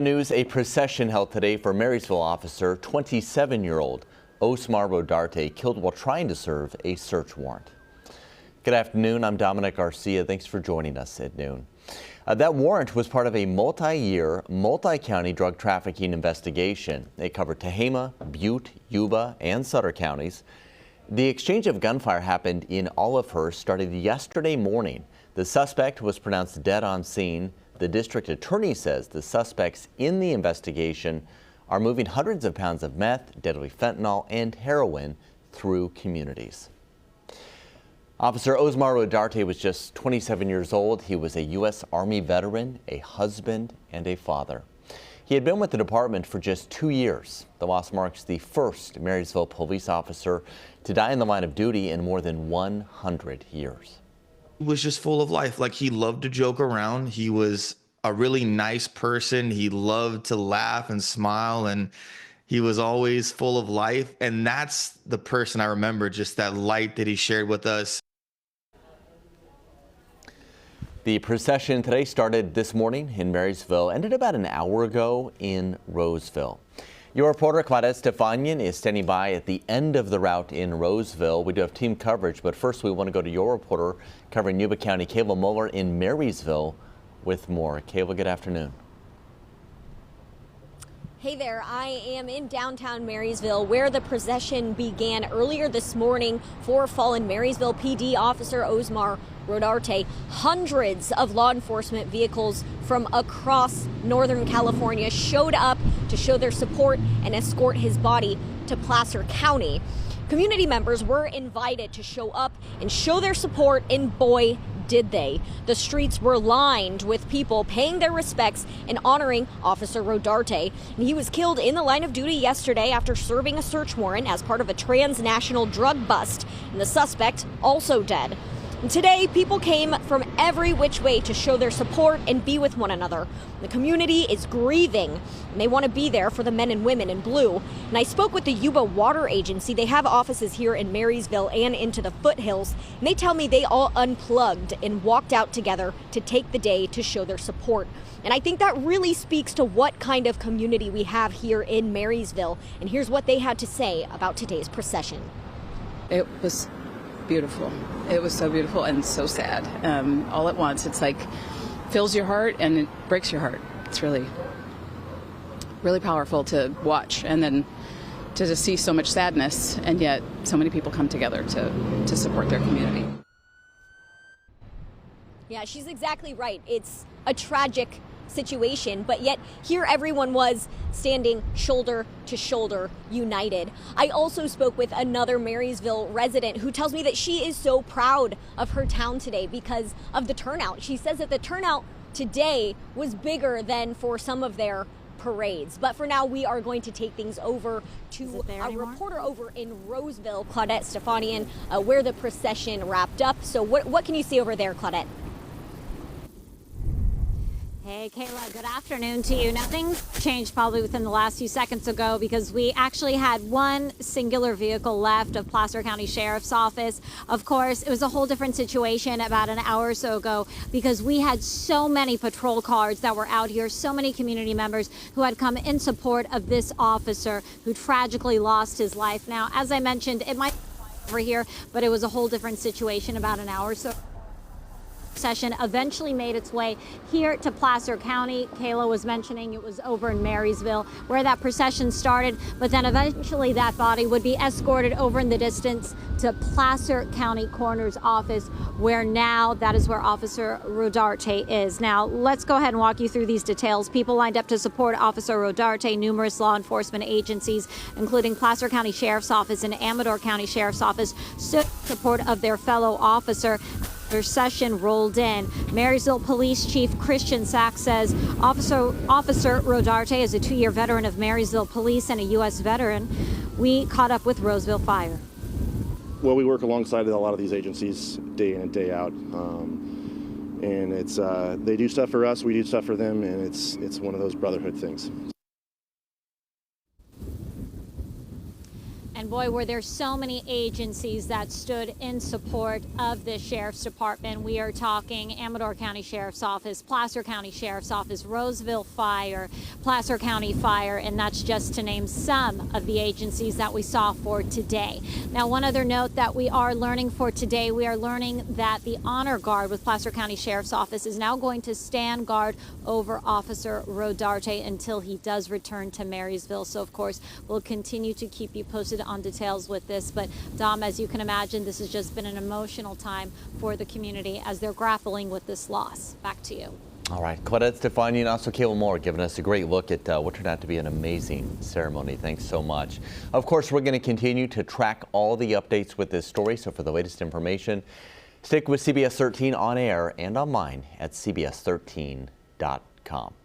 News, a procession held today for Marysville officer 27-year-old Osmar Rodarte, killed while trying to serve a search warrant. Good afternoon. I'm Dominic Garcia. Thanks for joining us at noon. That warrant was part of a multi-year, multi-county drug trafficking investigation. It covered Tehama, Butte, Yuba, and Sutter counties. The exchange of gunfire happened in Olivehurst, started yesterday morning. The suspect was pronounced dead on scene. The district attorney says the suspects in the investigation are moving hundreds of pounds of meth, deadly fentanyl, and heroin through communities. Officer Osmar Rodarte was just 27 years old. He was a U.S. Army veteran, a husband, and a father. He had been with the department for just 2 years. The loss marks the first Marysville police officer to die in the line of duty in more than 100 years. He was just full of life. Like, he loved to joke around. He was a really nice person. He loved to laugh and smile, and he was always full of life. And that's the person I remember, just that light that he shared with us. The procession today started this morning in Marysville, ended about an hour ago in Roseville. Your reporter Claudette Stefanian is standing by at the end of the route in Roseville. We do have team coverage, but first we want to go to your reporter covering Yuba County, Kayla Muller in Marysville with more. Kayla, good afternoon. Hey there, I am in downtown Marysville where the procession began earlier this morning for fallen Marysville PD officer Osmar Rodarte. Hundreds of law enforcement vehicles from across Northern California showed up to show their support and escort his body to Placer County. Community members were invited to show up and show their support, and boy, did they. The streets were lined with people paying their respects and honoring Officer Rodarte. And he was killed in the line of duty yesterday after serving a search warrant as part of a transnational drug bust, and the suspect also dead. And today, people came from every which way to show their support and be with one another. The community is grieving, and they want to be there for the men and women in blue. And I spoke with the Yuba Water Agency. They have offices here in Marysville and into the foothills. And they tell me they all unplugged and walked out together to take the day to show their support. And I think that really speaks to what kind of community we have here in Marysville. And here's what they had to say about today's procession. It was beautiful. It was so beautiful and so sad. All at once. It's like fills your heart and it breaks your heart. It's really, really powerful to watch, and then to just see so much sadness, and yet so many people come together to support their community. Yeah, she's exactly right. It's a tragic situation, but yet here everyone was standing shoulder to shoulder, united. I also spoke with another Marysville resident who tells me that she is so proud of her town today because of the turnout. She says that the turnout today was bigger than for some of their parades. But for now, we are going to take things over to our reporter over in Roseville, Claudette Stefanian, where the procession wrapped up. So what can you see over there, Claudette? Hey, Kayla, good afternoon to you. Nothing changed probably within the last few seconds ago, because we actually had one singular vehicle left of Placer County Sheriff's Office. Of course, it was a whole different situation about an hour or so ago, because we had so many patrol cars that were out here, so many community members who had come in support of this officer who tragically lost his life. Now, as I mentioned, it might be over here, but it was a whole different situation about an hour or so. Procession eventually made its way here to Placer County. Kayla was mentioning it was over in Marysville where that procession started, but then eventually that body would be escorted over in the distance to Placer County Coroner's Office, where now that is where Officer Rodarte is. Now, let's go ahead and walk you through these details. People lined up to support Officer Rodarte, numerous law enforcement agencies, including Placer County Sheriff's Office and Amador County Sheriff's Office, stood in support of their fellow officer. Procession rolled in. Marysville Police Chief Christian Sachs says Officer Rodarte is a 2-year veteran of Marysville Police and a U.S. veteran. We caught up with Roseville Fire. Well, we work alongside a lot of these agencies day in and day out, and it's they do stuff for us, we do stuff for them, and it's one of those brotherhood things. And boy, were there so many agencies that stood in support of this sheriff's department. We are talking Amador County Sheriff's Office, Placer County Sheriff's Office, Roseville Fire, Placer County Fire, and that's just to name some of the agencies that we saw for today. Now, one other note that we are learning for today, we are learning that the honor guard with Placer County Sheriff's Office is now going to stand guard over Officer Rodarte until he does return to Marysville. So, of course, we'll continue to keep you posted on details with this. But, Dom, as you can imagine, this has just been an emotional time for the community as they're grappling with this loss. Back to you. All right, Claudette Stefani and also Kayla Moore giving us a great look at what turned out to be an amazing ceremony. Thanks so much. Of course, we're going to continue to track all the updates with this story. So for the latest information, stick with CBS 13 on air and online at cbs13.com.